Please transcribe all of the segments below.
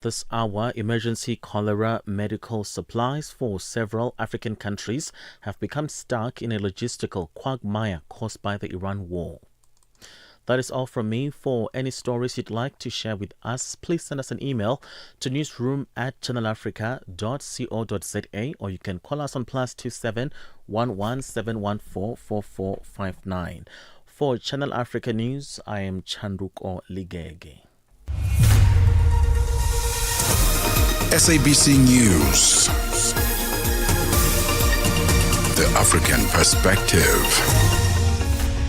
This hour, emergency cholera medical supplies for several African countries have become stuck in a logistical quagmire caused by the Iran war. That is all from me. For any stories you'd like to share with us, please send us an email to newsroom@channelafrica.co.za, or you can call us on +27 11 714 4459. For Channel Africa News, I am Chanduko Ligege. SABC News. The African Perspective.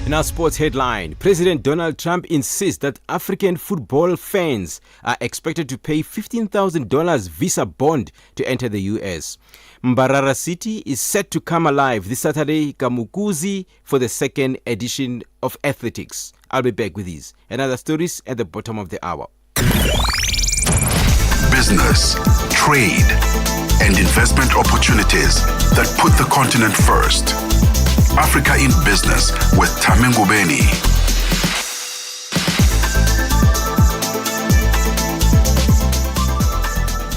In our sports headline, President Donald Trump insists that African football fans are expected to pay $15,000 visa bond to enter the US. Mbarara City is set to come alive this Saturday, Kamukuzi, for the second edition of athletics. I'll be back with these and other stories at the bottom of the hour. Business, trade, and investment opportunities that put the continent first. Africa in Business with Thami Ngubeni.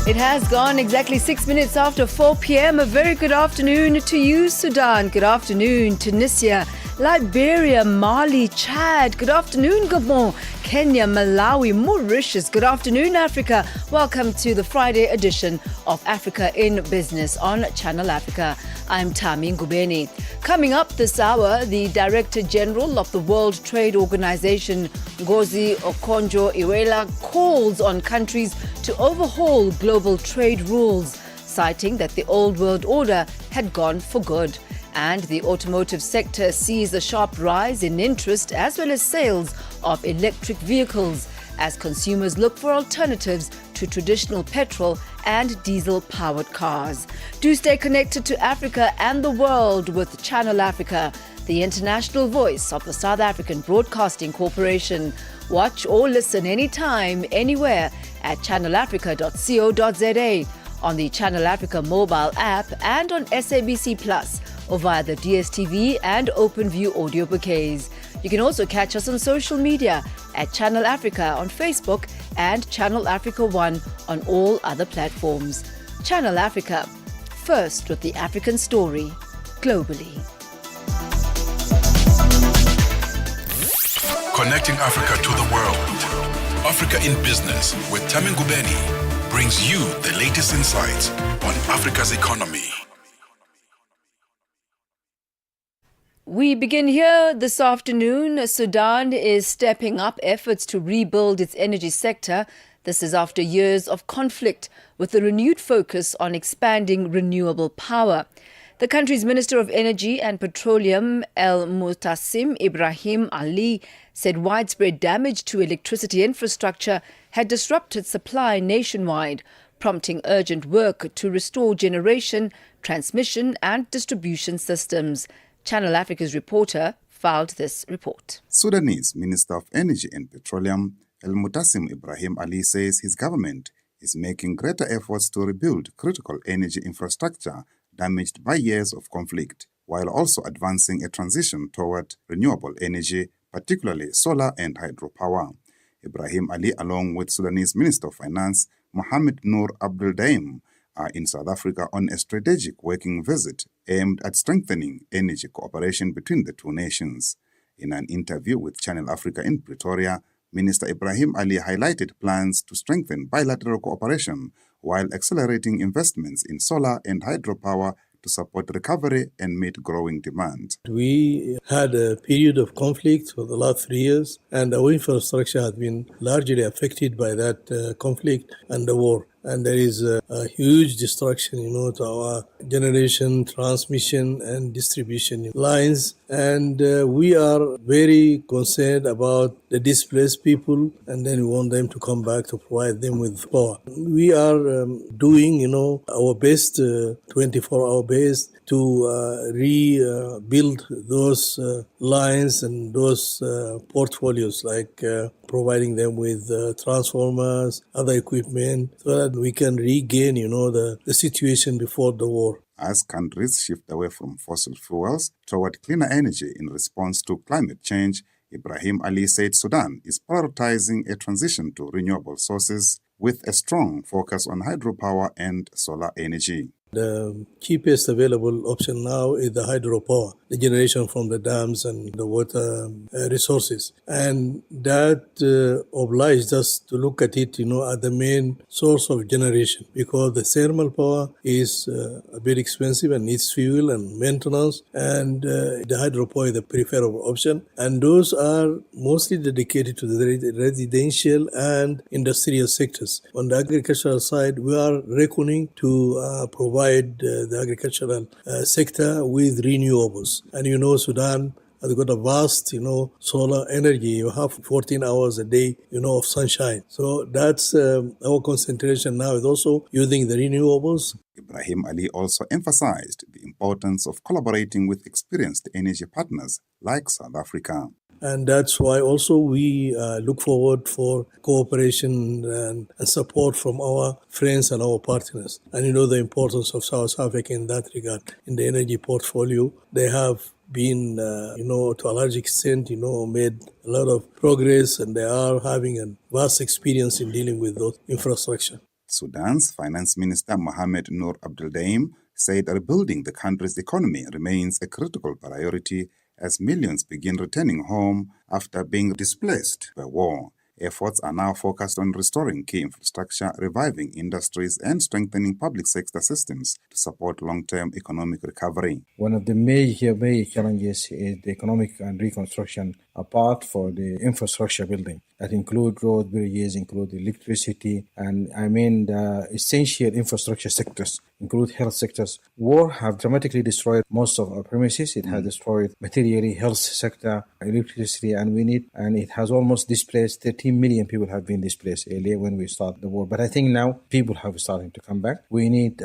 It has gone exactly 6 minutes after 4 p.m. A very good afternoon to you, Sudan. Good afternoon, Tunisia, Liberia, Mali, Chad. Good afternoon, Gabon, Kenya, Malawi, Mauritius. Good afternoon, Africa. Welcome to the Friday edition of Africa in Business on Channel Africa. I'm Thami Ngubeni. Coming up this hour, the Director General of the World Trade Organization, Ngozi Okonjo-Iweala, calls on countries to overhaul global trade rules, citing that the old world order had gone for good. And the automotive sector sees a sharp rise in interest as well as sales of electric vehicles as consumers look for alternatives to traditional petrol and diesel-powered cars. Do stay connected to Africa and the world with Channel Africa, the international voice of the South African Broadcasting Corporation. Watch or listen anytime, anywhere at channelafrica.co.za, on the Channel Africa mobile app and on SABC Plus, or via the DSTV and OpenView audio bouquets. You can also catch us on social media at Channel Africa on Facebook and Channel Africa One on all other platforms. Channel Africa, first with the African story, globally. Connecting Africa to the world. Africa in Business with Thami Ngubeni brings you the latest insights on Africa's economy. We begin here this afternoon. Sudan is stepping up efforts to rebuild its energy sector. This is after years of conflict, with a renewed focus on expanding renewable power. The country's Minister of Energy and Petroleum, Al-Mutassim Ibrahim Ali, said widespread damage to electricity infrastructure had disrupted supply nationwide, prompting urgent work to restore generation, transmission and distribution systems. Channel Africa's reporter filed this report. Sudanese Minister of Energy and Petroleum, Al-Mutassim Ibrahim Ali, says his government is making greater efforts to rebuild critical energy infrastructure damaged by years of conflict, while also advancing a transition toward renewable energy, particularly solar and hydropower. Ibrahim Ali, along with Sudanese Minister of Finance, Mohamed Noor Abdul Daim, are in South Africa on a strategic working visit aimed at strengthening energy cooperation between the two nations. In an interview with Channel Africa in Pretoria, Minister Ibrahim Ali highlighted plans to strengthen bilateral cooperation while accelerating investments in solar and hydropower to support recovery and meet growing demand. We had a period of conflict for the last 3 years, and our infrastructure has been largely affected by that conflict and the war. And there is a huge destruction, to our generation, transmission, and distribution lines. And we are very concerned about the displaced people, and then we want them to come back to provide them with power. We are doing, our best, 24-hour best, to rebuild those lines and those portfolios, like providing them with transformers, other equipment, so that we can regain, the situation before the war. As countries shift away from fossil fuels toward cleaner energy in response to climate change, Ibrahim Ali said Sudan is prioritizing a transition to renewable sources with a strong focus on hydropower and solar energy. The cheapest available option now is the hydropower, the generation from the dams and the water resources. And that obliged us to look at it, as the main source of generation, because the thermal power is a bit expensive and needs fuel and maintenance, and the hydropower is the preferable option. And those are mostly dedicated to the residential and industrial sectors. On the agricultural side, we are reckoning to provide the agricultural sector with renewables. And Sudan has got a vast, solar energy. You have 14 hours a day, of sunshine. So that's our concentration now is also using the renewables. Ibrahim Ali also emphasized the importance of collaborating with experienced energy partners like South Africa. And that's why also we look forward for cooperation and support from our friends and our partners. And the importance of South Africa in that regard. In the energy portfolio, they have been, to a large extent, made a lot of progress, and they are having a vast experience in dealing with those infrastructure. Sudan's Finance Minister Mohamed Noor Abdel Daim said rebuilding the country's economy remains a critical priority as millions begin returning home after being displaced by war. Efforts are now focused on restoring key infrastructure, reviving industries, and strengthening public sector systems to support long-term economic recovery. One of the major challenges is the economic and reconstruction apart for the infrastructure building. That include road, bridges, include electricity, and the essential infrastructure sectors, include health sectors. War have dramatically destroyed most of our premises. It has destroyed materially health sector, electricity, and it has almost displaced 13 million people have been displaced earlier when we start the war. But I think now people have started to come back. We need,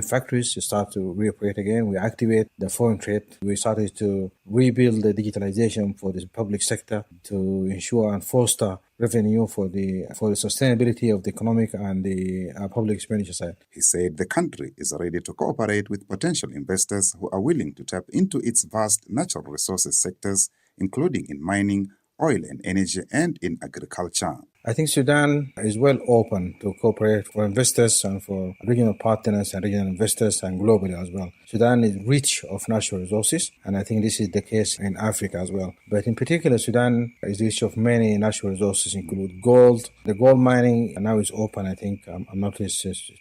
factories to start to reoperate again. We activate the foreign trade. We started to rebuild the digitalization for the public sector to ensure and foster revenue for the sustainability of the economic and the public expenditure side. He said the country is ready to cooperate with potential investors who are willing to tap into its vast natural resources sectors, including in mining, oil and energy, and in agriculture. I think Sudan is well open to cooperate for investors and for regional partners and regional investors and globally as well. Sudan is rich of natural resources, and I think this is the case in Africa as well. But in particular, Sudan is rich of many natural resources, include gold. The gold mining now is open. I think I'm not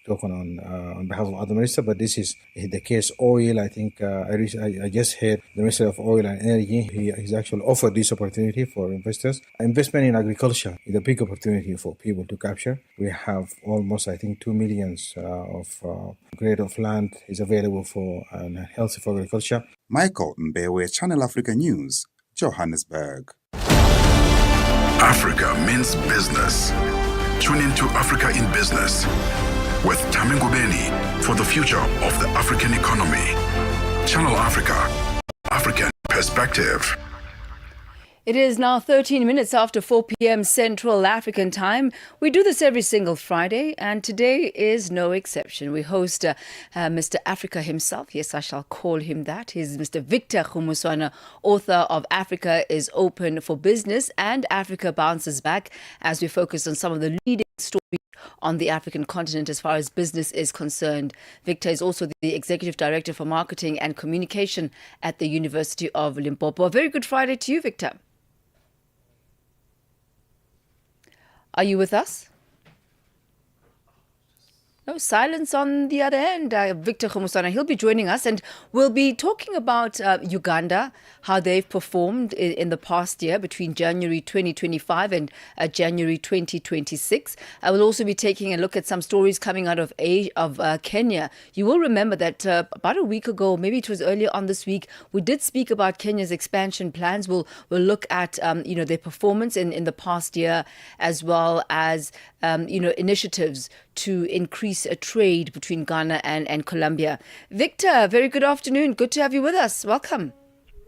talking on behalf of other ministers, but this is the case. Oil, I think I just heard the Minister of Oil and Energy. He's actually offered this opportunity for investors. Investment in agriculture is a big opportunity for people to capture. We have almost, 2 million of grade of land is available for and healthy for agriculture. Michael Mbewe, Channel Africa News, Johannesburg. Africa means business. Tune into Africa in Business with Thami Ngubeni for the future of the African economy. Channel Africa, African perspective. It is now 13 minutes after 4 p.m. Central African time. We do this every single Friday, and today is no exception. We host Mr. Africa himself. Yes, I shall call him that. He's Mr. Victor Khumuswana, author of Africa is Open for Business and Africa Bounces Back, as we focus on some of the leading stories on the African continent as far as business is concerned. Victor is also the Executive Director for Marketing and Communication at the University of Limpopo. A very good Friday to you, Victor. Are you with us? No, silence on the other end. Victor Khumuswana, he'll be joining us, and we'll be talking about Uganda, how they've performed in the past year between January 2025 and January 2026. I will also be taking a look at some stories coming out of Kenya. You will remember that about a week ago, maybe it was earlier on this week, we did speak about Kenya's expansion plans. We'll look at their performance in the past year, as well as initiatives to increase a trade between Ghana and Colombia. Victor, very good afternoon. Good to have you with us. Welcome.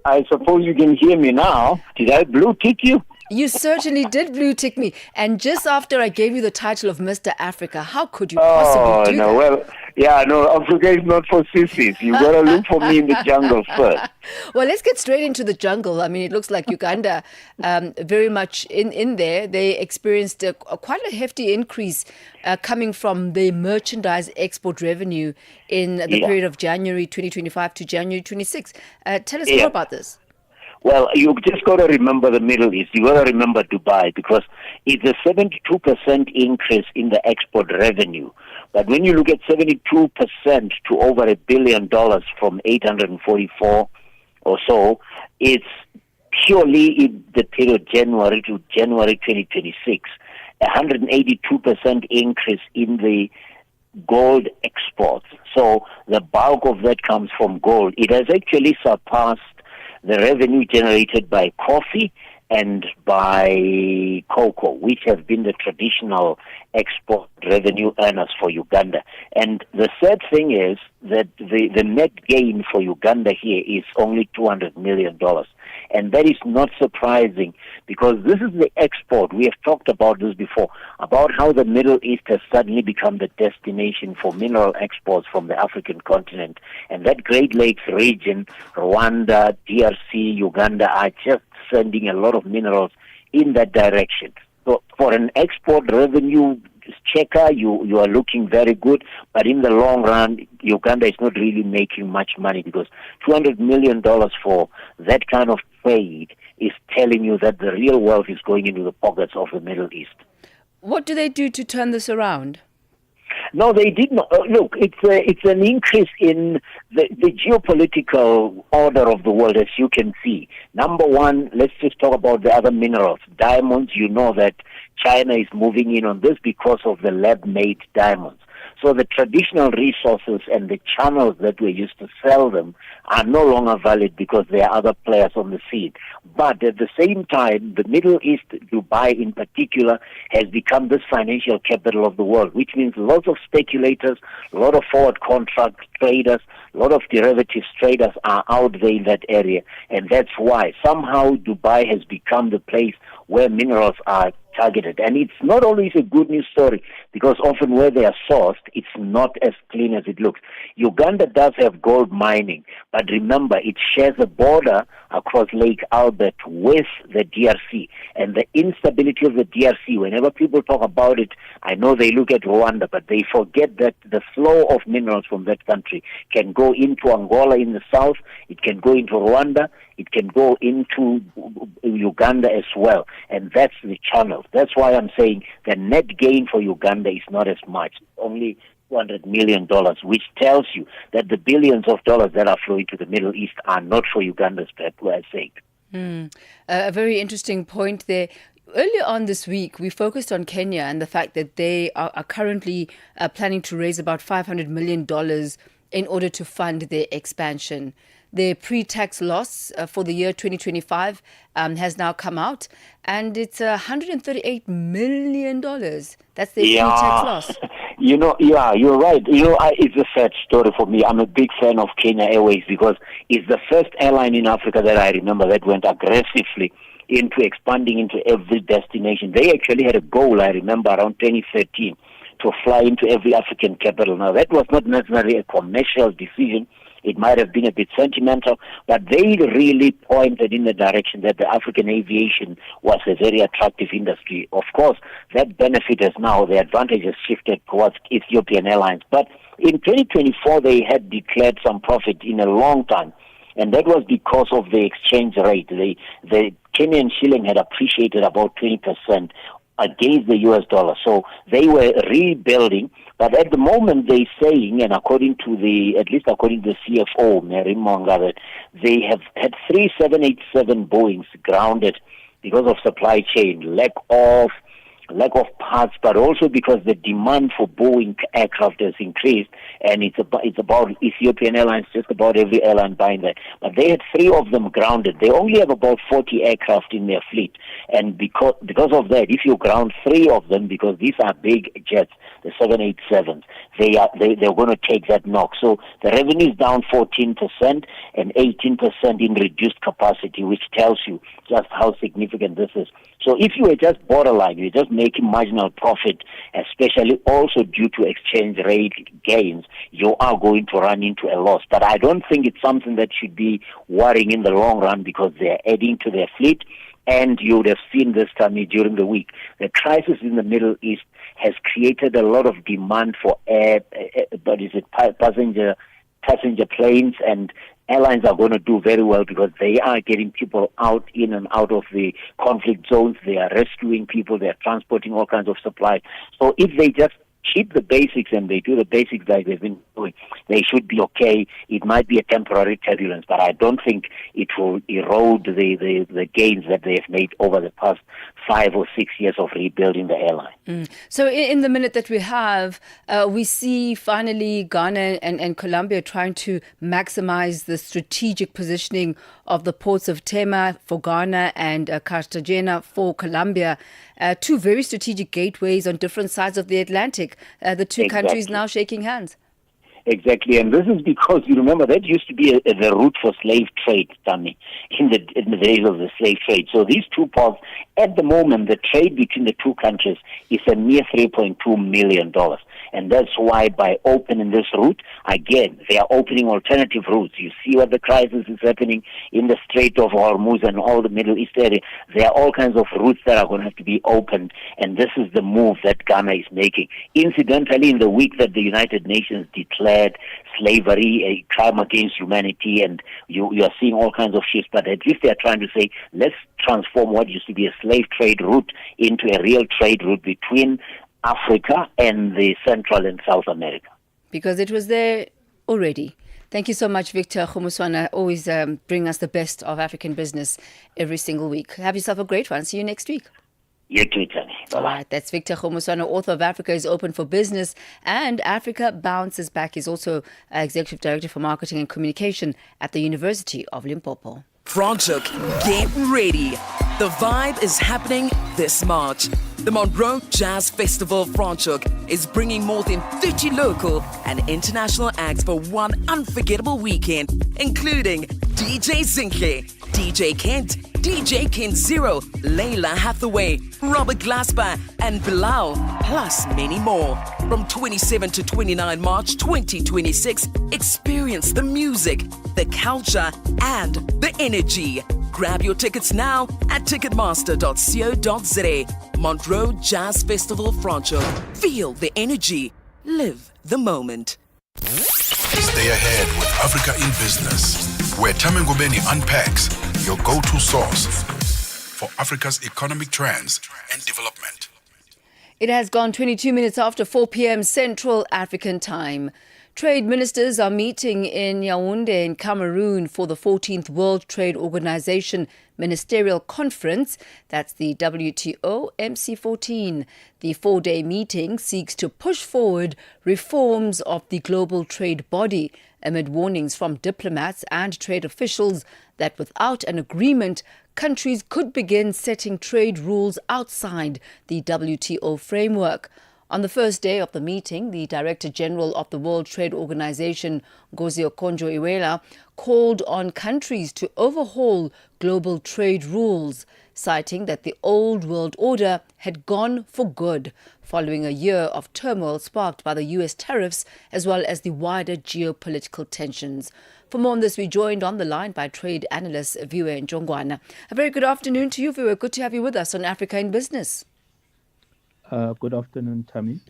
I suppose you can hear me now. Did I blue tick you? You certainly did blue tick me. And just after I gave you the title of Mr. Africa, how could you possibly do no, that? well, yeah, no, Africa is not for sissies. You got to look for me in the jungle first. Well, let's get straight into the jungle. I mean, it looks like Uganda very much in there. They experienced quite a hefty increase coming from the merchandise export revenue in the period of January 2025 to January 26. Tell us more about this. Well, you just got to remember the Middle East. You got to remember Dubai because it's a 72% increase in the export revenue. But when you look at 72% to over $1 billion from 844 or so, it's purely in the period January to January 2026, 182% increase in the gold exports. So the bulk of that comes from gold. It has actually surpassed the revenue generated by coffee and by cocoa, which have been the traditional export revenue earners for Uganda. And the sad thing is that the net gain for Uganda here is only $200 million. And that is not surprising because this is the export. We have talked about this before, about how the Middle East has suddenly become the destination for mineral exports from the African continent. And that Great Lakes region, Rwanda, DRC, Uganda are just sending a lot of minerals in that direction. So for an export revenue checker, you are looking very good, but in the long run, Uganda is not really making much money because $200 million for that kind of trade is telling you that the real wealth is going into the pockets of the Middle East. What do they do to turn this around? No, they did not. Look, it's an increase in the geopolitical order of the world, as you can see. Number one, let's just talk about the other minerals. Diamonds, you know that China is moving in on this because of the lab-made diamonds. So the traditional resources and the channels that were used to sell them are no longer valid because there are other players on the scene. But at the same time, the Middle East, Dubai in particular, has become this financial capital of the world, which means lots of speculators, a lot of forward contract traders, a lot of derivatives traders are out there in that area. And that's why somehow Dubai has become the place where minerals are targeted. And it's not always a good news story because often where they are sourced, it's not as clean as it looks. Uganda does have gold mining, but remember, it shares a border across Lake Albert with the DRC. And the instability of the DRC, whenever people talk about it, I know they look at Rwanda, but they forget that the flow of minerals from that country can go into Angola in the south, it can go into Rwanda, it can go into Uganda as well. And that's the channel. That's why I'm saying the net gain for Uganda is not as much, only $200 million, which tells you that the billions of dollars that are flowing to the Middle East are not for Uganda's sake. A very interesting point there. Earlier on this week, we focused on Kenya and the fact that they are currently planning to raise about $500 million in order to fund their expansion. Their pre-tax loss for the year 2025 has now come out, and it's $138 million. That's their pre-tax loss. You're right. It's a sad story for me. I'm a big fan of Kenya Airways because it's the first airline in Africa that I remember that went aggressively into expanding into every destination. They actually had a goal, I remember, around 2013 to fly into every African capital. Now, that was not necessarily a commercial decision. It might have been a bit sentimental, but they really pointed in the direction that the African aviation was a very attractive industry. Of course, that benefit has now, the advantage has shifted towards Ethiopian Airlines. But in 2024, they had declared some profit in a long time. And that was because of the exchange rate. The Kenyan shilling had appreciated about 20% against the US dollar. So they were rebuilding. But at the moment they're saying, and at least according to the CFO, Mary Monga, that they have had 3 787 Boeings grounded because of supply chain, lack of lack of parts, but also because the demand for Boeing aircraft has increased, and it's about Ethiopian Airlines, just about every airline buying that. But they had 3 of them grounded. They only have about 40 aircraft in their fleet, and because of that, if you ground 3 of them, because these are big jets, the 787s, they're going to take that knock. So the revenue is down 14% and 18% in reduced capacity, which tells you just how significant this is. So if you were just borderline, you're just making marginal profit, especially also due to exchange rate gains, you are going to run into a loss. But I don't think it's something that should be worrying in the long run, because they're adding to their fleet. And you would have seen this, Thami, during the week. The crisis in the Middle East has created a lot of demand for passenger planes, and airlines are going to do very well because they are getting people in and out of the conflict zones. They are rescuing people. They are transporting all kinds of supplies. So if they just keep the basics and they do the basics like they've been doing, they should be okay. It might be a temporary turbulence, but I don't think it will erode the gains that they've made over the past 5 or 6 years of rebuilding the airline. So in the minute that we have, we see finally Ghana and Colombia trying to maximize the strategic positioning of the ports of Tema for Ghana and Cartagena for Colombia. 2 very strategic gateways on different sides of the Atlantic. The 2 countries now shaking hands. Exactly, and this is because, you remember, that used to be the route for slave trade, Thami, in the days of the slave trade. So these 2 ports, at the moment, the trade between the 2 countries is a mere $3.2 million. And that's why by opening this route, again, they are opening alternative routes. You see what the crisis is happening in the Strait of Hormuz and all the Middle East area. There are all kinds of routes that are going to have to be opened, and this is the move that Ghana is making. Incidentally, in the week that the United Nations declared slavery a crime against humanity, and you are seeing all kinds of shifts, but at least they are trying to say, let's transform what used to be a slave trade route into a real trade route between Africa and the Central and South America. Because it was there already. Thank you so much, Victor Khomuswana. Always bring us the best of African business every single week. Have yourself a great one. See you next week. You too, Tony. Bye-bye. All right, that's Victor Khomuswana, author of Africa is Open for Business and Africa Bounces Back. He's also Executive Director for Marketing and Communication at the University of Limpopo. Franschhoek, get ready. The vibe is happening this March. The Monroe Jazz Festival Franschhoek is bringing more than 30 local and international acts for one unforgettable weekend, including DJ Zinke, DJ Kent, DJ Kent Zero, Layla Hathaway, Robert Glasper, and Bilal, plus many more. From 27 to 29 March 2026, experience the music, the culture, and the energy. Grab your tickets now at ticketmaster.co.za. Monroe Jazz Festival Franschhoek. Feel the energy. Live the moment. Stay ahead with Africa in Business, where Thami Ngubeni unpacks your go-to source for Africa's economic trends and development. It has gone 22 minutes after 4 p.m. Central African Time. Trade ministers are meeting in Yaoundé in Cameroon for the 14th World Trade Organization Ministerial Conference. That's the WTO MC14. The 4-day meeting seeks to push forward reforms of the global trade body amid warnings from diplomats and trade officials that without an agreement, countries could begin setting trade rules outside the WTO framework. On the first day of the meeting, the Director General of the World Trade Organization, Ngozi Okonjo-Iweala, called on countries to overhaul global trade rules, citing that the old world order had gone for good following a year of turmoil sparked by the US tariffs as well as the wider geopolitical tensions. For more on this, we joined on the line by trade analyst Viwe Njongwana. A very good afternoon to you, Viwe. Good to have you with us on Africa in Business. Good afternoon, Thami.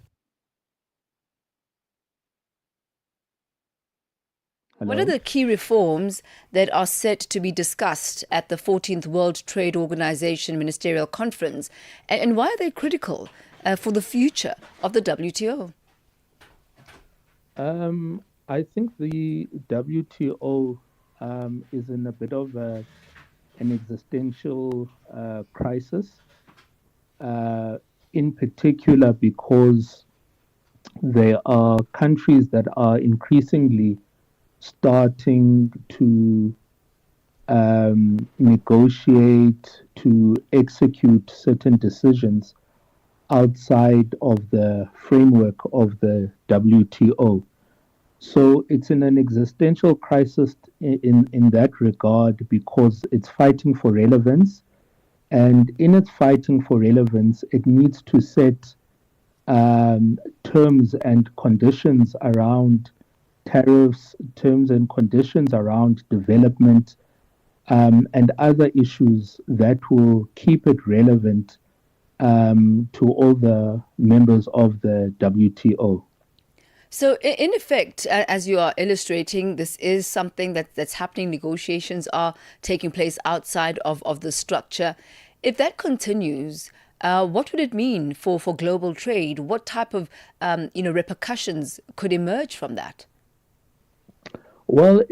Hello. What are the key reforms that are set to be discussed at the 14th World Trade Organization Ministerial Conference, and why are they critical for the future of the WTO? I think the WTO is in a bit of an existential crisis. in particular because there are countries that are increasingly starting to negotiate, to execute certain decisions outside of the framework of the WTO. So it's in an existential crisis in that regard because it's fighting for relevance. And in its fighting for relevance, it needs to set terms and conditions around tariffs, terms and conditions around development, and other issues that will keep it relevant to all the members of the WTO. So, in effect, as you are illustrating, this is something that's happening. Negotiations are taking place outside of the structure. If that continues, what would it mean for global trade? What type of repercussions could emerge from that? Well,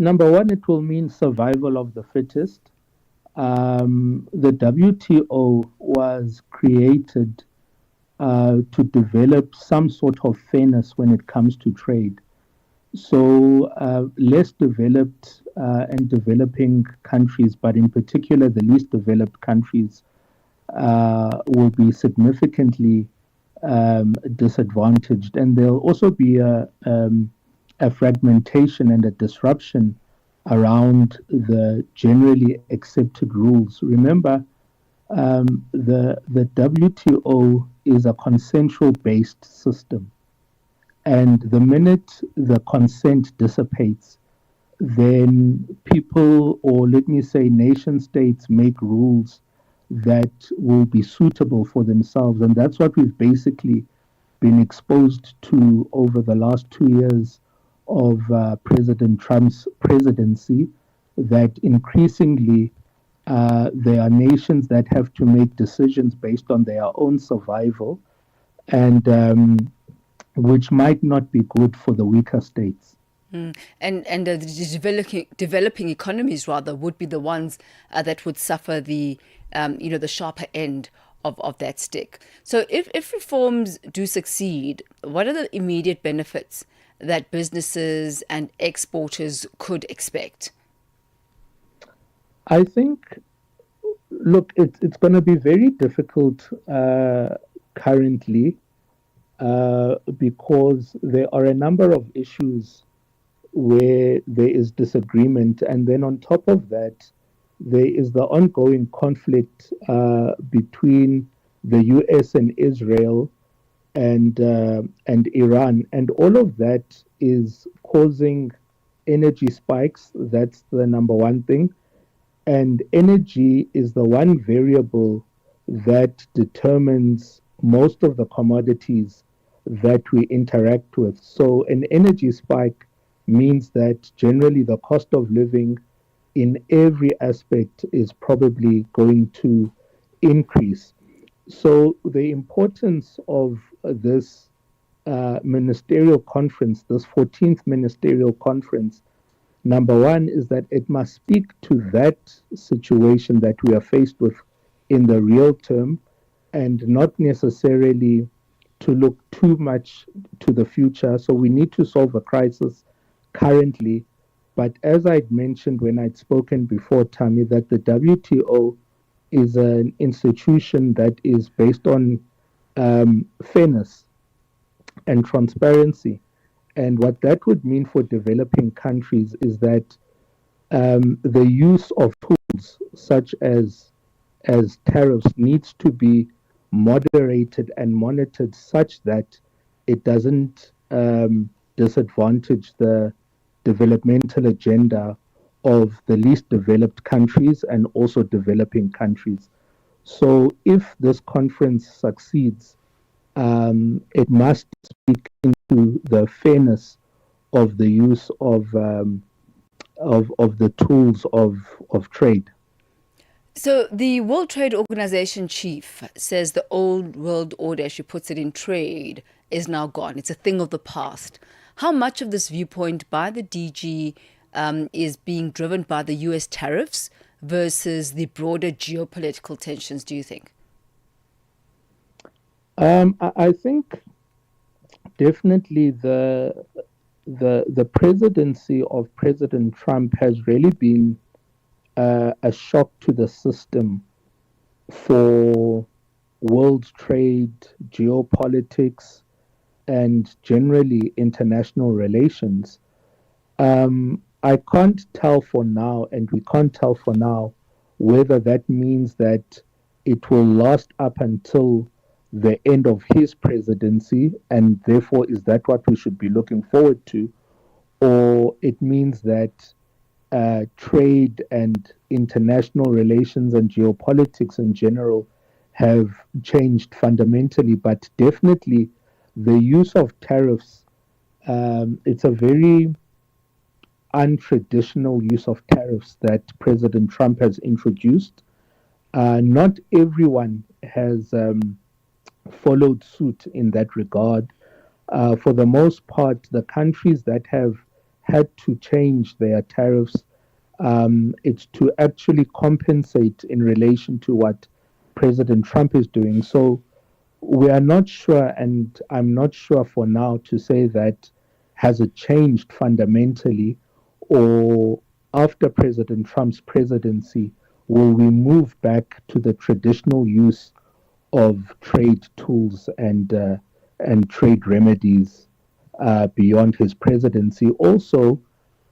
number one, it will mean survival of the fittest. The WTO was created to develop some sort of fairness when it comes to trade. So, less developed and developing countries, but in particular the least developed countries, will be significantly disadvantaged. And there'll also be a fragmentation and a disruption around the generally accepted rules. Remember, the WTO is a consensual-based system, and the minute the consent dissipates, then people, or let me say nation states, make rules that will be suitable for themselves. And that's what we've basically been exposed to over the last 2 years of President Trump's presidency, that increasingly there are nations that have to make decisions based on their own survival, and which might not be good for the weaker states. And the developing economies rather would be the ones that would suffer the the sharper end of that stick. So if reforms do succeed, what are the immediate benefits that businesses and exporters could expect? I think, look, it's going to be very difficult currently because there are a number of issues where there is disagreement. And then on top of that, there is the ongoing conflict between the US and Israel and Iran. And all of that is causing energy spikes. That's the number one thing. And energy is the one variable that determines most of the commodities that we interact with. So an energy spike means that generally the cost of living in every aspect is probably going to increase. So the importance of this ministerial conference, this 14th ministerial conference, number one is that it must speak to that situation that we are faced with in the real term, and not necessarily to look too much to the future. So we need to solve a crisis currently. But as I'd mentioned when I'd spoken before, Thami, that the WTO is an institution that is based on fairness and transparency. And what that would mean for developing countries is that the use of tools such as tariffs needs to be moderated and monitored such that it doesn't disadvantage the developmental agenda of the least developed countries and also developing countries. So if this conference succeeds, it must speak into the fairness of the use of the tools of trade. So the World Trade Organization chief says the old world order, as she puts it, in trade is now gone. It's a thing of the past. How much of this viewpoint by the DG is being driven by the US tariffs versus the broader geopolitical tensions, do you think? I think definitely the presidency of President Trump has really been a shock to the system for world trade, geopolitics, and generally international relations. I can't tell for now, and we can't tell for now, whether that means that it will last up until the end of his presidency, and therefore is that what we should be looking forward to, or it means that trade and international relations and geopolitics in general have changed fundamentally, but definitely the use of tariffs, it's a very untraditional use of tariffs that President Trump has introduced. Not everyone has followed suit in that regard. For the most part, the countries that have had to change their tariffs, it's to actually compensate in relation to what President Trump is doing. So we are not sure, and I'm not sure for now to say that has it changed fundamentally, or after President Trump's presidency, will we move back to the traditional use of trade tools and trade remedies beyond his presidency? Also,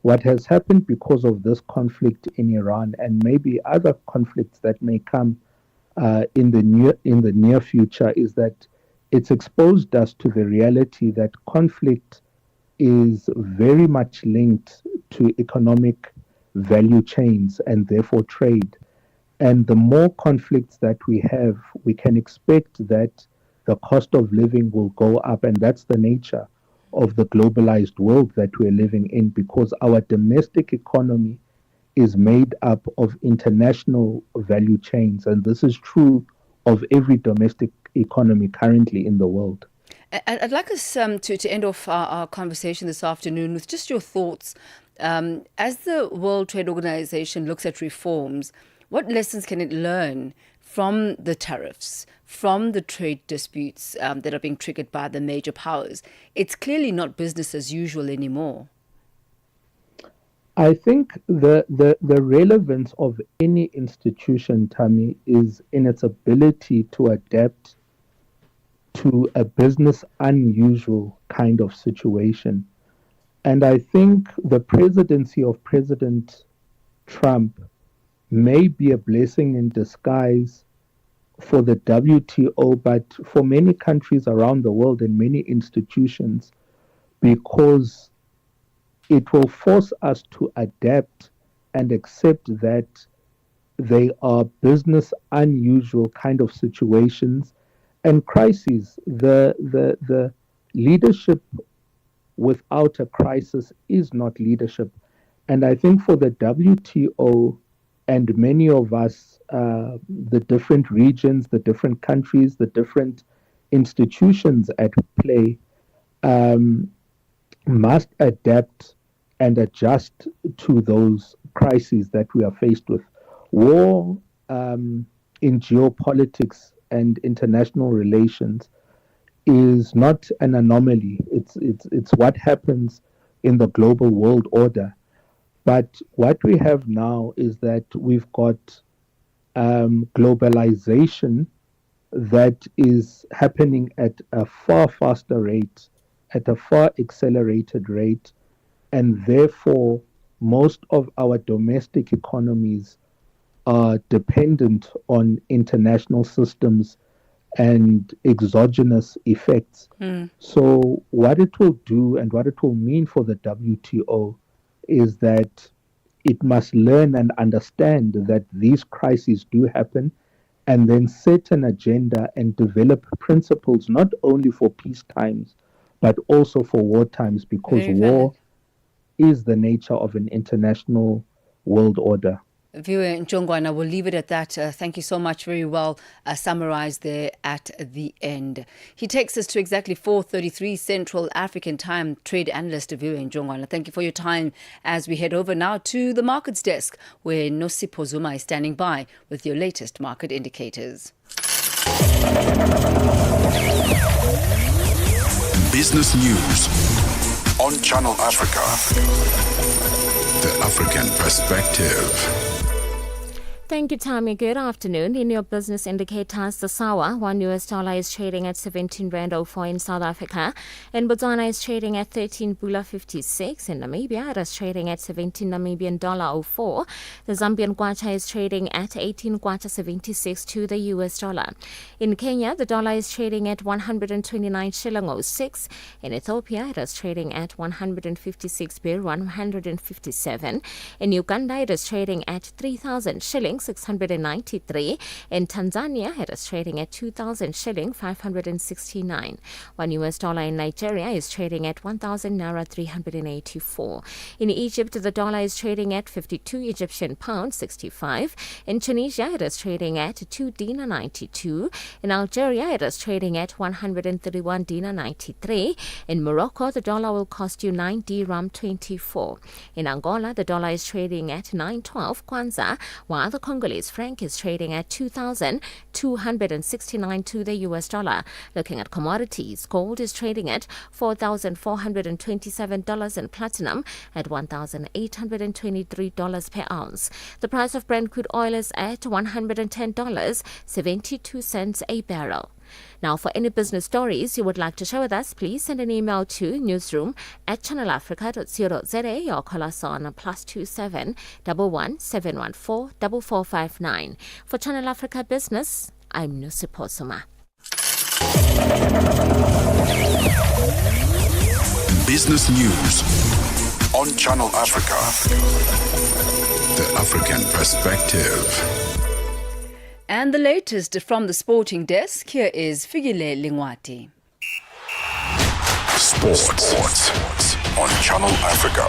what has happened because of this conflict in Iran and maybe other conflicts that may come in the near future is that it's exposed us to the reality that conflict is very much linked to economic value chains and therefore trade. And the more conflicts that we have, we can expect that the cost of living will go up. And that's the nature of the globalized world that we're living in, because our domestic economy is made up of international value chains. And this is true of every domestic economy currently in the world. I'd like us to end off our conversation this afternoon with just your thoughts. As the World Trade Organization looks at reforms, what lessons can it learn from the tariffs, from the trade disputes that are being triggered by the major powers? It's clearly not business as usual anymore. I think the relevance of any institution, Thami, is in its ability to adapt to a business unusual kind of situation. And I think the presidency of President Trump may be a blessing in disguise for the WTO, but for many countries around the world and many institutions, because it will force us to adapt and accept that they are business unusual kind of situations and crises. The leadership without a crisis is not leadership. And I think for the WTO and many of us, the different regions, the different countries, the different institutions at play, must adapt and adjust to those crises that we are faced with. War in geopolitics and international relations is not an anomaly. It's what happens in the global world order. But what we have now is that we've got globalization that is happening at a far faster rate, at a far accelerated rate, and therefore most of our domestic economies are dependent on international systems and exogenous effects. So what it will do and what it will mean for the WTO is that it must learn and understand that these crises do happen, and then set an agenda and develop principles not only for peace times but also for war times, because war is the nature of an international world order. Viewer Njongwana, we'll leave it at that. Thank you so much. Very well summarized there at the end. He takes us to exactly 4:33 Central African Time. Trade analyst Viewer Njongwana, thank you for your time as we head over now to the markets desk, where Nosipho Zuma is standing by with your latest market indicators. Business News on Channel Africa. The African Perspective. Thank you, Thami. Good afternoon. In your business indicators, the SAWA, $1 is trading at 17 Rand 04 in South Africa. In Botswana is trading at 13 Bula 56. In Namibia, it is trading at 17 Namibian dollar 04. The Zambian kwacha is trading at 18 kwacha 76 to the US dollar. In Kenya, the dollar is trading at 129 shilling 06. In Ethiopia, it is trading at 156 bir 157. In Uganda, it is trading at 3,000 shillings 693. In Tanzania, it is trading at 2,000 shilling 569. $1 in Nigeria is trading at 1,000 naira 384. In Egypt, the dollar is trading at 52 Egyptian pounds 65. In Tunisia, it is trading at 2 dinar 92. In Algeria, it is trading at 131 dinar 93. In Morocco, the dollar will cost you 9 dirham 24. In Angola, the dollar is trading at 912 kwanza, while the Congolese franc is trading at 2,269 to the US dollar. Looking at commodities, gold is trading at $4,427 and platinum at $1,823 per ounce. The price of Brent crude oil is at $110.72 a barrel. Now, for any business stories you would like to share with us, please send an email to newsroom@channelafrica.co.za or call us on +27 11 714 4459. For Channel Africa Business, I'm Nusipho Suma. Business News on Channel Africa. The African Perspective. And the latest from the sporting desk, here is Figile Lingwati. Sports on Channel Africa.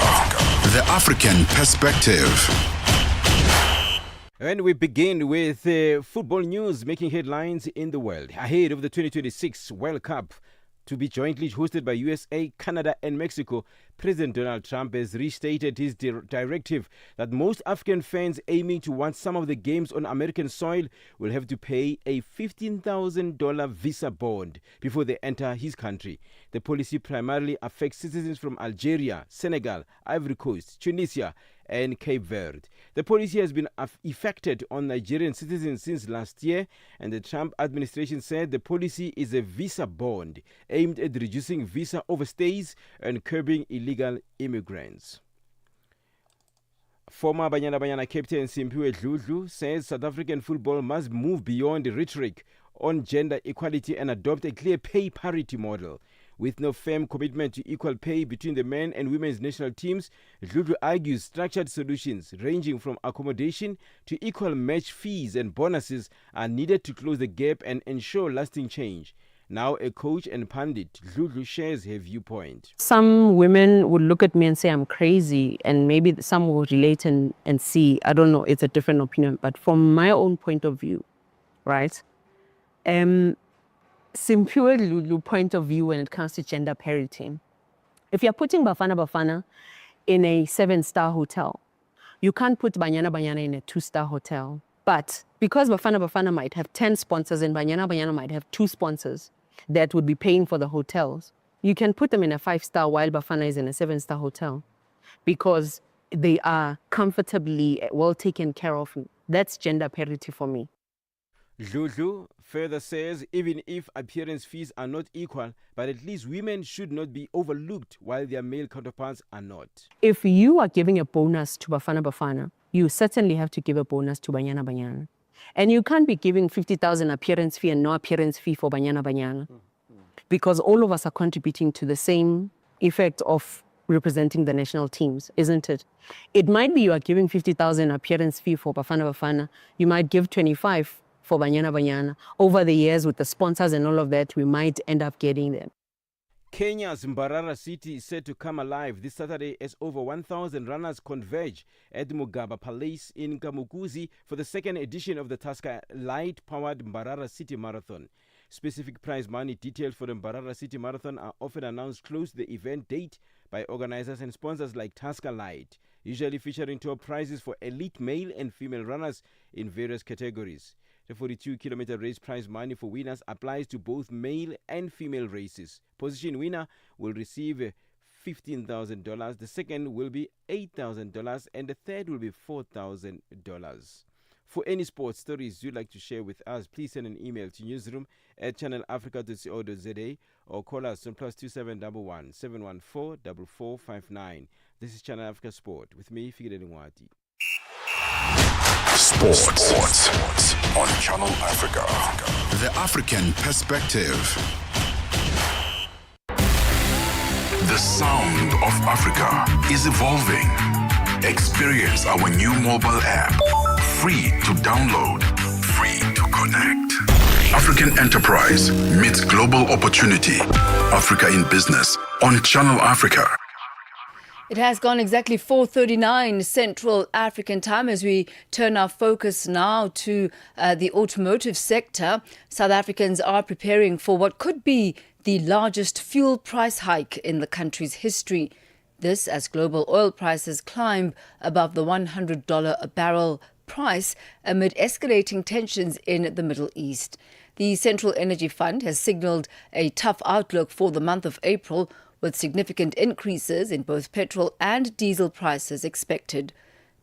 The African Perspective. And we begin with football news making headlines in the world ahead of the 2026 World Cup to be jointly hosted by USA, Canada and Mexico. President Donald Trump has restated his directive that most African fans aiming to watch some of the games on American soil will have to pay a $15,000 visa bond before they enter his country. The policy primarily affects citizens from Algeria, Senegal, Ivory Coast, Tunisia and Cape Verde. The policy has been effected on Nigerian citizens since last year, and the Trump administration said the policy is a visa bond aimed at reducing visa overstays and curbing illegal immigrants. Former Banyana Banyana captain Simphiwe Dludlu says South African football must move beyond rhetoric on gender equality and adopt a clear pay parity model. With no firm commitment to equal pay between the men and women's national teams, Dludlu argues structured solutions ranging from accommodation to equal match fees and bonuses are needed to close the gap and ensure lasting change. Now a coach and pundit, Dludlu shares her viewpoint. Some women would look at me and say I'm crazy, and maybe some will relate and see, I don't know, it's a different opinion. But from my own point of view, right, Simphiwe Dludlu point of view when it comes to gender parity. If you're putting Bafana Bafana in a 7-star hotel, you can't put Banyana Banyana in a 2-star hotel. But because Bafana Bafana might have 10 sponsors and Banyana Banyana might have 2 sponsors that would be paying for the hotels, you can put them in a 5-star while Bafana is in a 7-star hotel because they are comfortably well taken care of. That's gender parity for me. Dludlu further says even if appearance fees are not equal, but at least women should not be overlooked while their male counterparts are not. If you are giving a bonus to Bafana Bafana, you certainly have to give a bonus to Banyana Banyana. And you can't be giving 50,000 appearance fee and no appearance fee for Banyana Banyana. Because all of us are contributing to the same effect of representing the national teams, isn't it? It might be you are giving 50,000 appearance fee for Bafana Bafana. You might give 25 for Banyana Banyana. Over the years with the sponsors and all of that, we might end up getting them. Kenya's Mbarara City is set to come alive this Saturday as over 1,000 runners converge at Mugaba Palace in Kamukuzi for the second edition of the Tusker light-powered Mbarara City Marathon. Specific prize money details for the Mbarara City Marathon are often announced close to the event date by organizers and sponsors like Tusker Light, usually featuring top prizes for elite male and female runners in various categories. The 42-kilometer race prize money for winners applies to both male and female races. Position winner will receive $15,000, the second will be $8,000, and the third will be $4,000. For any sports stories you'd like to share with us, please send an email to newsroom@channelafrica.co.za or call us on +2711 714 4459. This is Channel Africa Sport with me, Figile Ngwati. Sports on Channel Africa. The African perspective. The sound of Africa is evolving. Experience our new mobile app. Free to download, free to connect. African enterprise meets global opportunity. Africa in business on Channel Africa. It has gone exactly 4:39 Central African time as we turn our focus now to the automotive sector. South Africans are preparing for what could be the largest fuel price hike in the country's history. This as global oil prices climb above the $100 a barrel price amid escalating tensions in the Middle East. The Central Energy Fund has signalled a tough outlook for the month of April, with significant increases in both petrol and diesel prices expected.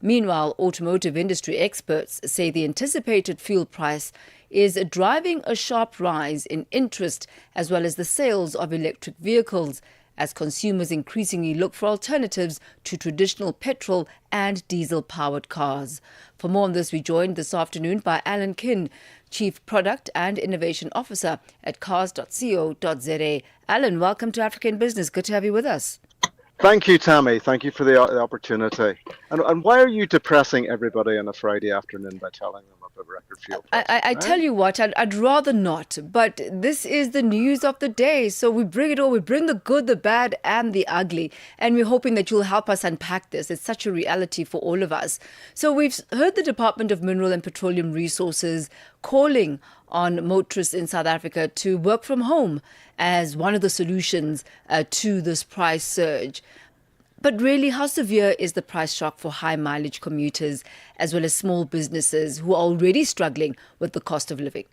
Meanwhile, automotive industry experts say the anticipated fuel price is driving a sharp rise in interest as well as the sales of electric vehicles, as consumers increasingly look for alternatives to traditional petrol and diesel-powered cars. For more on this, we joined this afternoon by Alan Kinn, Chief Product and Innovation Officer at cars.co.za. Alan, welcome to African Business. Good to have you with us. Thank you, Thami. Thank you for the opportunity. And why are you depressing everybody on a Friday afternoon by telling them of a record fuel price? I tell you what, I'd rather not, but this is the news of the day. So we bring it all. We bring the good, the bad, and the ugly. And we're hoping that you'll help us unpack this. It's such a reality for all of us. So we've heard the Department of Mineral and Petroleum Resources calling on motorists in South Africa to work from home as one of the solutions to this price surge. But really, how severe is the price shock for high mileage commuters as well as small businesses who are already struggling with the cost of living?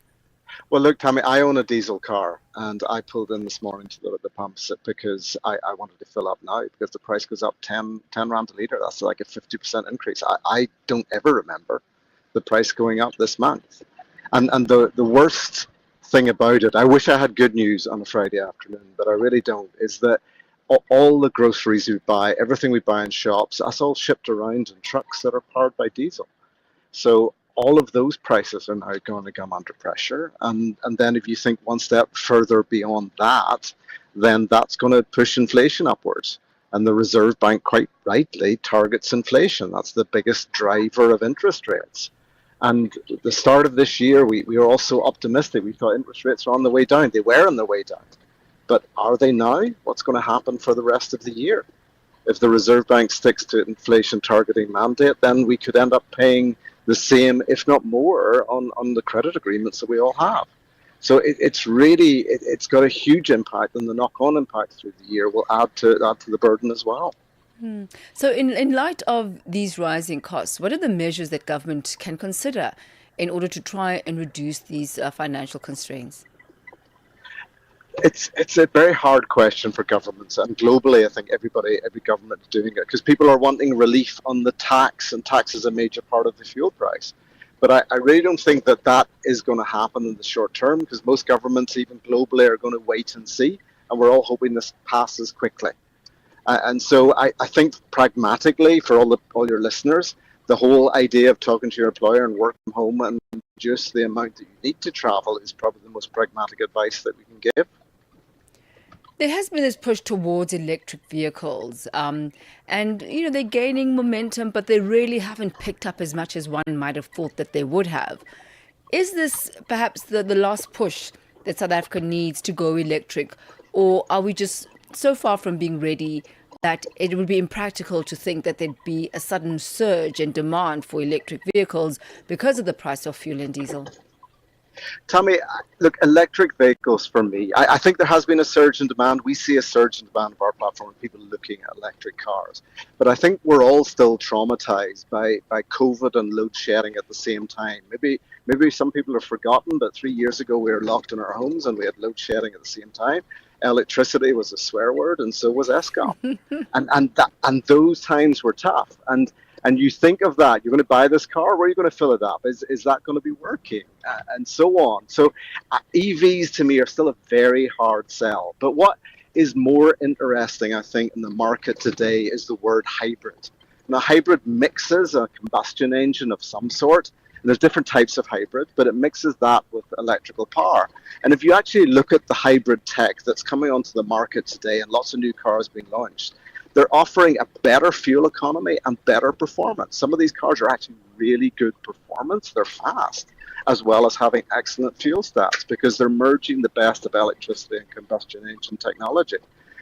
Well, look, Thami, I own a diesel car and I pulled in this morning to the pumps because I wanted to fill up now because the price goes up 10 rand a litre. That's like a 50% increase. I don't ever remember the price going up this month. And the worst thing about it, I wish I had good news on a Friday afternoon, but I really don't, is that all the groceries we buy, everything we buy in shops, that's all shipped around in trucks that are powered by diesel. So all of those prices are now going to come under pressure. And then if you think one step further beyond that, then that's going to push inflation upwards. And the Reserve Bank quite rightly targets inflation. That's the biggest driver of interest rates. And at the start of this year, we were also optimistic. We thought interest rates were on the way down. They were on the way down. But are they now? What's going to happen for the rest of the year? If the Reserve Bank sticks to inflation targeting mandate, then we could end up paying the same, if not more, on the credit agreements that we all have. So it's got a huge impact, and the knock-on impact through the year will add to the burden as well. So in light of these rising costs, what are the measures that government can consider in order to try and reduce these financial constraints? It's a very hard question for governments, and globally I think every government is doing it because people are wanting relief on the tax, and tax is a major part of the fuel price. But I really don't think that is going to happen in the short term because most governments, even globally, are going to wait and see, and we're all hoping this passes quickly. And so I think pragmatically for all your listeners, the whole idea of talking to your employer and work from home and reduce the amount that you need to travel is probably the most pragmatic advice that we can give. There has been this push towards electric vehicles and, they're gaining momentum, but they really haven't picked up as much as one might have thought that they would have. Is this perhaps the last push that South Africa needs to go electric, or are we just so far from being ready that it would be impractical to think that there'd be a sudden surge in demand for electric vehicles because of the price of fuel and diesel? Thami, look, electric vehicles for me, I think there has been a surge in demand. We see a surge in demand of our platform of people looking at electric cars. But I think we're all still traumatized by COVID and load shedding at the same time. Maybe maybe some people have forgotten, but 3 years ago we were locked in our homes and we had load shedding at the same time. Electricity was a swear word, and so was ESCOM. and those times were tough. And you think of that, you're going to buy this car, where are you going to fill it up? Is that going to be working? And so on. So EVs to me are still a very hard sell. But what is more interesting, I think, in the market today is the word hybrid. Now, hybrid mixes a combustion engine of some sort. And there's different types of hybrid, but it mixes that with electrical power. And if you actually look at the hybrid tech that's coming onto the market today, and lots of new cars being launched, they're offering a better fuel economy and better performance. Some of these cars are actually really good performance. They're fast, as well as having excellent fuel stats, because they're merging the best of electricity and combustion engine technology.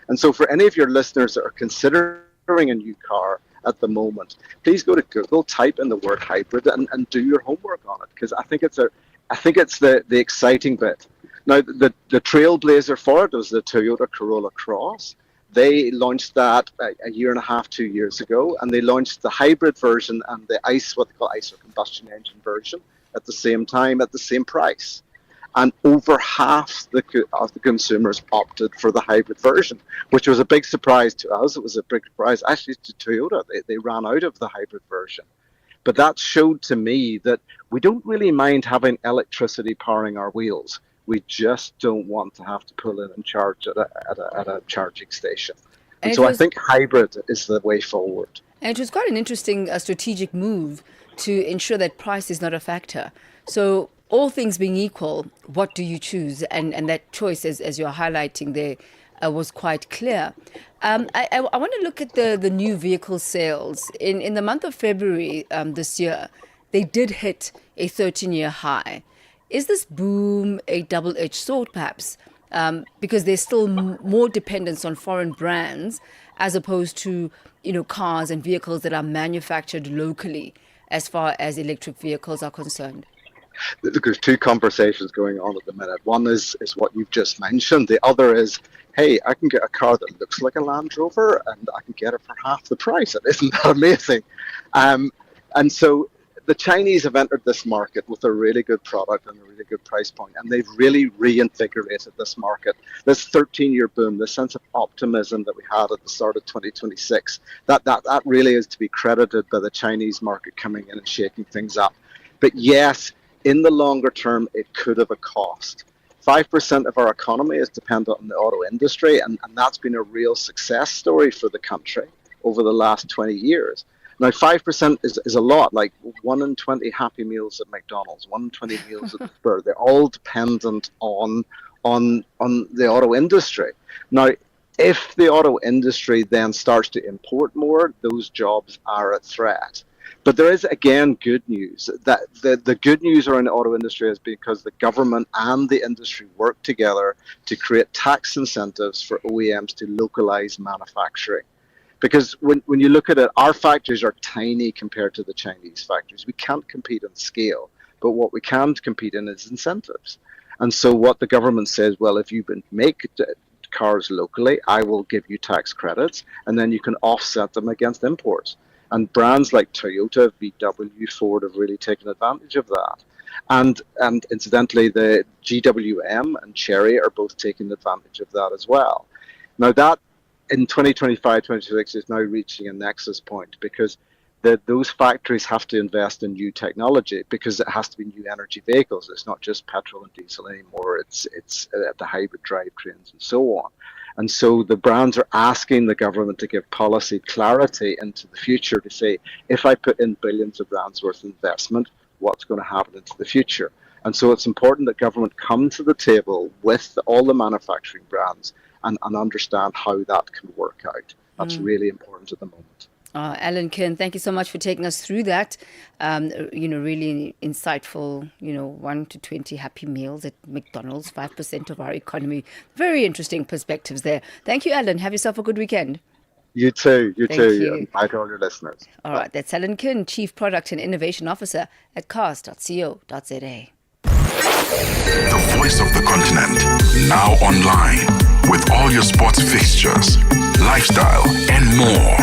And so for any of your listeners that are considering a new car at the moment, please go to Google, type in the word hybrid, and do your homework on it, because I think it's the exciting bit. Now, the trailblazer for it was the Toyota Corolla Cross. They launched that a year and a half, 2 years ago, and they launched the hybrid version and the ICE, what they call ICE or combustion engine version, at the same time, at the same price. And over half of the consumers opted for the hybrid version, which was a big surprise to us. It was a big surprise actually to Toyota. They ran out of the hybrid version. But that showed to me that we don't really mind having electricity powering our wheels. We just don't want to have to pull in and charge at a charging station. And so I think hybrid is the way forward. And it was quite an interesting strategic move to ensure that price is not a factor. So all things being equal, what do you choose? And that choice, as you're highlighting there, was quite clear. I want to look at the new vehicle sales. In the month of February this year, they did hit a 13-year high. Is this boom a double-edged sword, perhaps? Because there's still more dependence on foreign brands as opposed to, cars and vehicles that are manufactured locally as far as electric vehicles are concerned. There's two conversations going on at the minute. One is what you've just mentioned. The other is, hey, I can get a car that looks like a Land Rover and I can get it for half the price. Isn't that amazing? And so the Chinese have entered this market with a really good product and a really good price point, and they've really reinvigorated this market. This 13-year boom, this sense of optimism that we had at the start of 2026, that really is to be credited by the Chinese market coming in and shaking things up. But yes, in the longer term, it could have a cost. 5% of our economy is dependent on the auto industry, and that's been a real success story for the country over the last 20 years. Now, 5% is a lot, like 1 in 20 Happy Meals at McDonald's, 1 in 20 meals at the Spur. They're all dependent on the auto industry. Now, if the auto industry then starts to import more, those jobs are at threat. But there is, again, good news. That the good news around the auto industry is because the government and the industry work together to create tax incentives for OEMs to localize manufacturing. Because when you look at it, our factories are tiny compared to the Chinese factories. We can't compete on scale, but what we can compete in is incentives. And so what the government says, well, if you make cars locally, I will give you tax credits, and then you can offset them against imports. And brands like Toyota, VW, Ford have really taken advantage of that. And incidentally, the GWM and Chery are both taking advantage of that as well. Now that in 2025, 2026 is now reaching a nexus point, because those factories have to invest in new technology, because it has to be new energy vehicles. It's not just petrol and diesel anymore. It's the hybrid drivetrains and so on. And so the brands are asking the government to give policy clarity into the future to say, if I put in billions of rands worth of investment, what's going to happen into the future? And so it's important that government come to the table with all the manufacturing brands and understand how that can work out. That's really important at the moment. Alan Kern, thank you so much for taking us through that. Really insightful, 1 to 20 Happy Meals at McDonald's, 5% of our economy. Very interesting perspectives there. Thank you, Alan. Have yourself a good weekend. You too. Thank you. Bye to all your listeners. All right, that's Alan Kern, Chief Product and Innovation Officer at cars.co.za. The voice of the continent, now online, with all your sports fixtures, lifestyle, and more.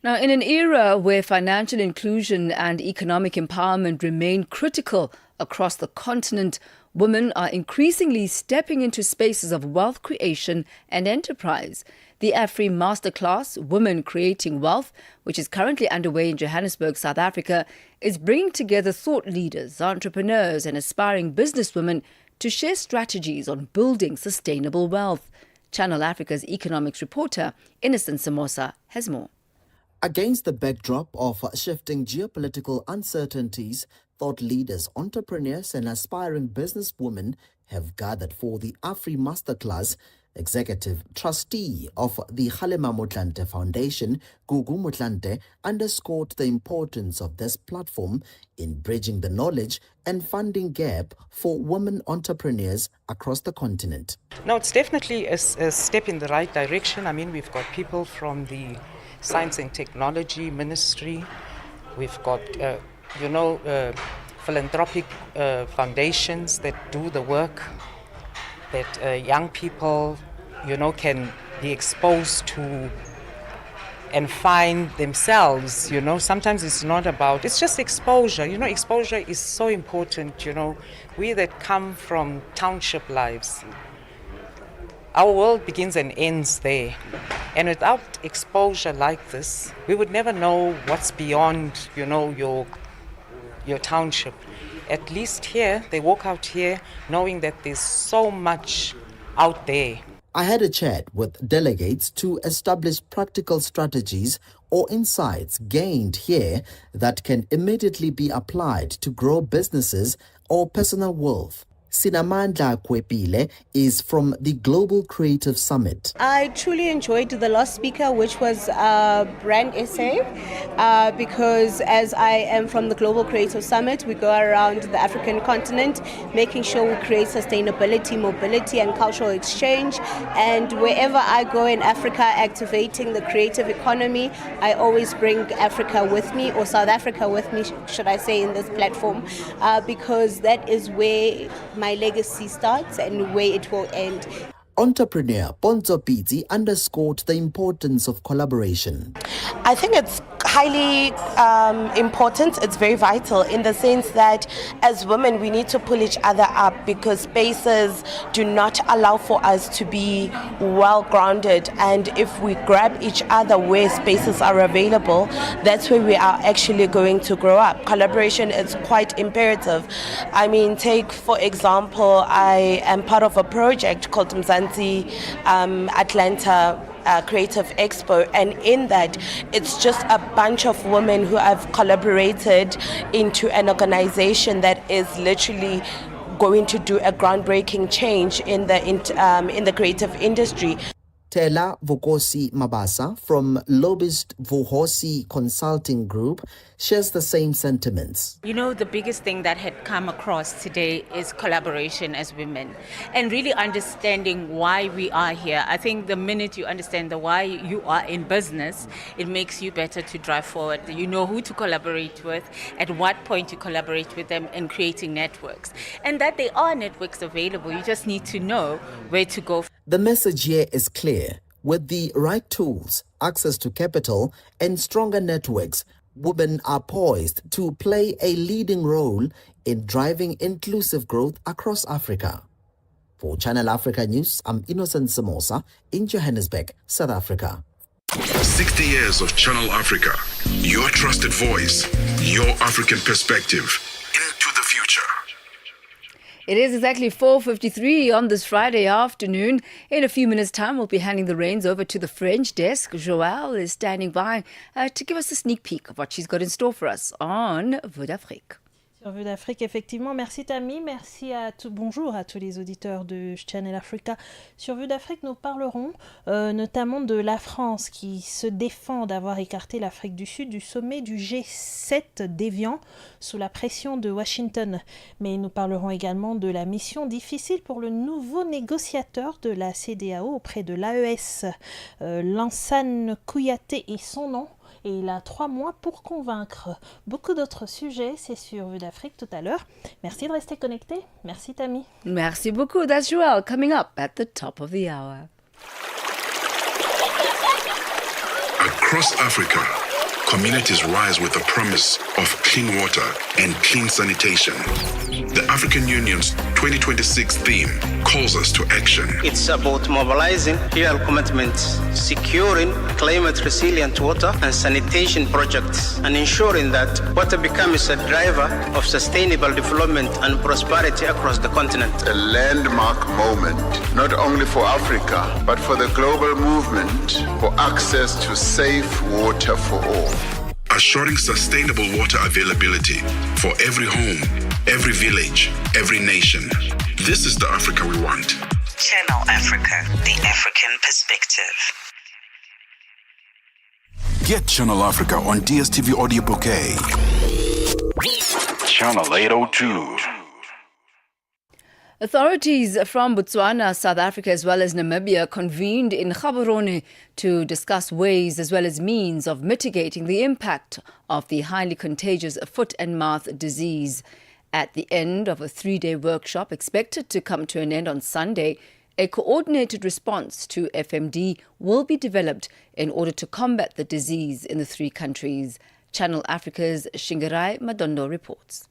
Now, in an era where financial inclusion and economic empowerment remain critical across the continent, women are increasingly stepping into spaces of wealth creation and enterprise. The AFRI Masterclass, Women Creating Wealth, which is currently underway in Johannesburg, South Africa, is bringing together thought leaders, entrepreneurs and aspiring businesswomen to share strategies on building sustainable wealth. Channel Africa's economics reporter, Innocent Samosa, has more. Against the backdrop of shifting geopolitical uncertainties, thought leaders, entrepreneurs and aspiring businesswomen have gathered for the AFRI Masterclass. Executive trustee of the Kgalema Motlanthe Foundation, Gugu Motlanthe, underscored the importance of this platform in bridging the knowledge and funding gap for women entrepreneurs across the continent. No, it's definitely a step in the right direction. I mean, we've got people from the Science and Technology Ministry. We've got, philanthropic foundations that do the work that young people, can be exposed to and find themselves. Sometimes it's not about, it's just exposure. Exposure is so important. We that come from township lives, our world begins and ends there. And without exposure like this, we would never know what's beyond, your township. At least here, they walk out here knowing that there's so much out there. I had a chat with delegates to establish practical strategies or insights gained here that can immediately be applied to grow businesses or personal wealth. Sinamandla Kwepile is from the Global Creative Summit. I truly enjoyed the last speaker, which was Brand SA, because as I am from the Global Creative Summit, we go around the African continent, making sure we create sustainability, mobility and cultural exchange. And wherever I go in Africa, activating the creative economy, I always bring Africa with me, or South Africa with me, should I say, in this platform, because that is where my legacy starts and where it will end. Entrepreneur Ponzo Pizzi underscored the importance of collaboration. I think it's highly important. It's very vital in the sense that as women we need to pull each other up, because spaces do not allow for us to be well grounded, and if we grab each other where spaces are available, that's where we are actually going to grow up. Collaboration is quite imperative. I mean, take for example, I am part of a project called Mzansi Atlanta Creative Expo, and in that it's just a bunch of women who have collaborated into an organization that is literally going to do a groundbreaking change in the creative industry. Tela Vukosi Mabasa from Lobbyist Vuhosi Consulting Group shares the same sentiments. The biggest thing that had come across today is collaboration as women and really understanding why we are here. I think the minute you understand the why you are in business, it makes you better to drive forward. You know who to collaborate with, at what point to collaborate with them, and creating networks. And that there are networks available, you just need to know where to go. The message here is clear. With the right tools, access to capital, and stronger networks, women are poised to play a leading role in driving inclusive growth across Africa. For Channel Africa News, I'm Innocent Samosa in Johannesburg, South Africa. 60 years of Channel Africa, your trusted voice, your African perspective into the future. It is exactly 4:53 on this Friday afternoon. In a few minutes' time, we'll be handing the reins over to the French desk. Joël is standing by to give us a sneak peek of what she's got in store for us on Vue d'Afrique. Sur Vue d'Afrique, effectivement. Merci Thami, merci bonjour à tous les auditeurs de Channel Africa. Sur Vue d'Afrique, nous parlerons notamment de la France qui se défend d'avoir écarté l'Afrique du Sud du sommet du G7 d'Évian sous la pression de Washington. Mais nous parlerons également de la mission difficile pour le nouveau négociateur de la CEDEAO auprès de l'AES. Lansana Kouyaté est son nom. Et il a 3 mois pour convaincre. Beaucoup d'autres sujets, c'est sur Vue d'Afrique tout à l'heure. Merci de rester connecté. Merci Thami. Merci beaucoup. That's Joël coming up at the top of the hour. Across Africa, communities rise with the promise of clean water and clean sanitation. The African Union's 2026 theme calls us to action. It's about mobilizing real commitments, securing climate-resilient water and sanitation projects, and ensuring that water becomes a driver of sustainable development and prosperity across the continent. A landmark moment, not only for Africa, but for the global movement for access to safe water for all. Assuring sustainable water availability for every home, every village, every nation. This is the Africa we want. Channel Africa, the African perspective. Get Channel Africa on DSTV Audio Bouquet. Channel 802. Authorities from Botswana, South Africa as well as Namibia convened in Gaborone to discuss ways as well as means of mitigating the impact of the highly contagious foot and mouth disease. At the end of a 3-day workshop expected to come to an end on Sunday, a coordinated response to FMD will be developed in order to combat the disease in the 3 countries. Channel Africa's Shingarai Madondo reports.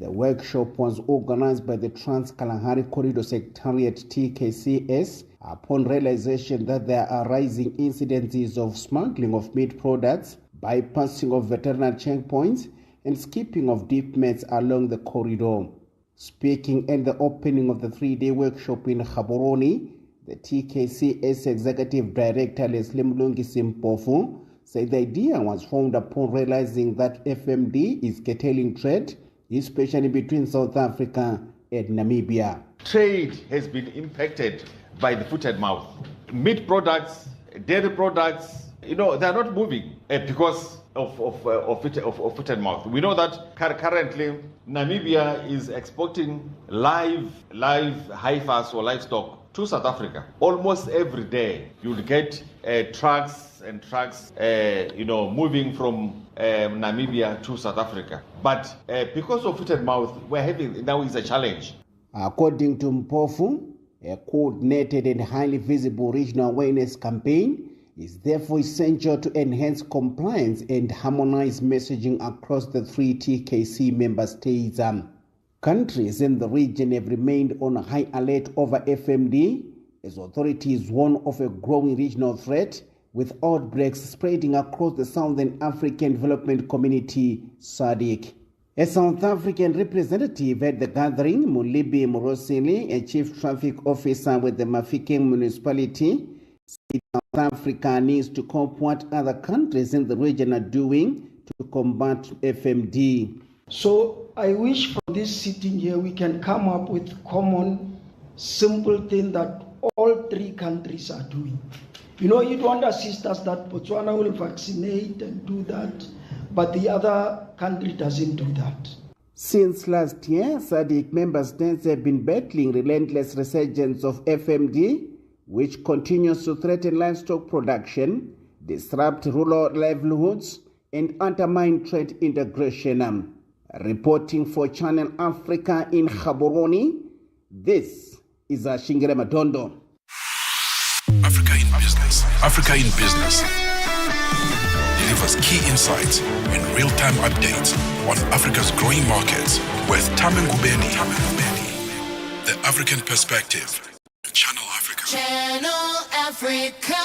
The workshop was organized by the Trans-Kalahari Corridor Secretariat TKCS upon realization that there are rising incidences of smuggling of meat products, bypassing of veterinary checkpoints, and skipping of deep mats along the corridor. Speaking at the opening of the 3-day workshop in Gaborone, the TKCS Executive Director Leslie Mlungisi said the idea was formed upon realizing that FMD is curtailing trade, especially between South Africa and Namibia. Trade has been impacted by the foot and mouth. Meat products, dairy products, they are not moving because of foot and mouth. We know that currently Namibia is exporting live heifers or livestock to South Africa. Almost every day you'll get trucks and trucks, moving from Namibia to South Africa. But because of foot and mouth, now is a challenge. According to Mpofu, a coordinated and highly visible regional awareness campaign is therefore essential to enhance compliance and harmonize messaging across the 3 TKC member states. Countries in the region have remained on high alert over FMD as authorities warn of a growing regional threat, with outbreaks spreading across the Southern African Development Community, SADC. A South African representative at the gathering, Mulibi Morosini, a chief traffic officer with the Mafikeng municipality, said South Africa needs to copy what other countries in the region are doing to combat FMD. So I wish from this sitting here we can come up with common, simple thing that all 3 countries are doing. You don't assist us that Botswana will vaccinate and do that, but the other country doesn't do that. Since last year, SADC member states have been battling relentless resurgence of FMD, which continues to threaten livestock production, disrupt rural livelihoods, and undermine trade integration. Reporting for Channel Africa in Gaborone, this is Shingere Madondo. Africa in Business delivers key insights and real-time updates on Africa's growing markets with Thami Ngubeni. The African Perspective. Channel Africa. Channel Africa.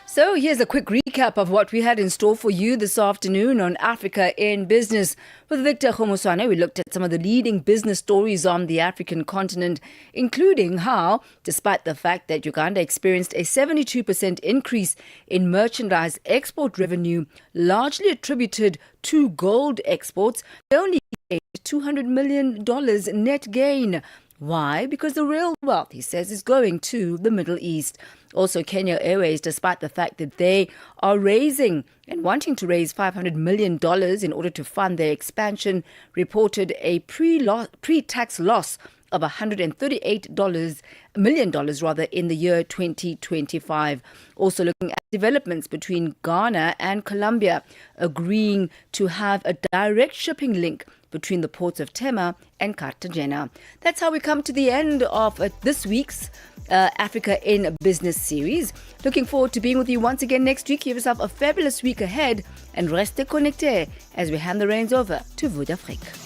So here's a quick recap of what we had in store for you this afternoon on Africa in Business. With Victor Khomoswane, we looked at some of the leading business stories on the African continent, including how, despite the fact that Uganda experienced a 72% increase in merchandise export revenue, largely attributed to gold exports, they only gained $200 million net gain. Why? Because the real wealth, he says, is going to the Middle East. Also, Kenya Airways, despite the fact that they are raising and wanting to raise $500 million in order to fund their expansion, reported a pre-tax loss of $138 million in the year 2025. Also looking at developments between Ghana and Colombia, agreeing to have a direct shipping link between the ports of Tema and Cartagena. That's how we come to the end of this week's Africa in Business series. Looking forward to being with you once again next week. Give yourself a fabulous week ahead and restez connectés as we hand the reins over to Vous d'Afrique.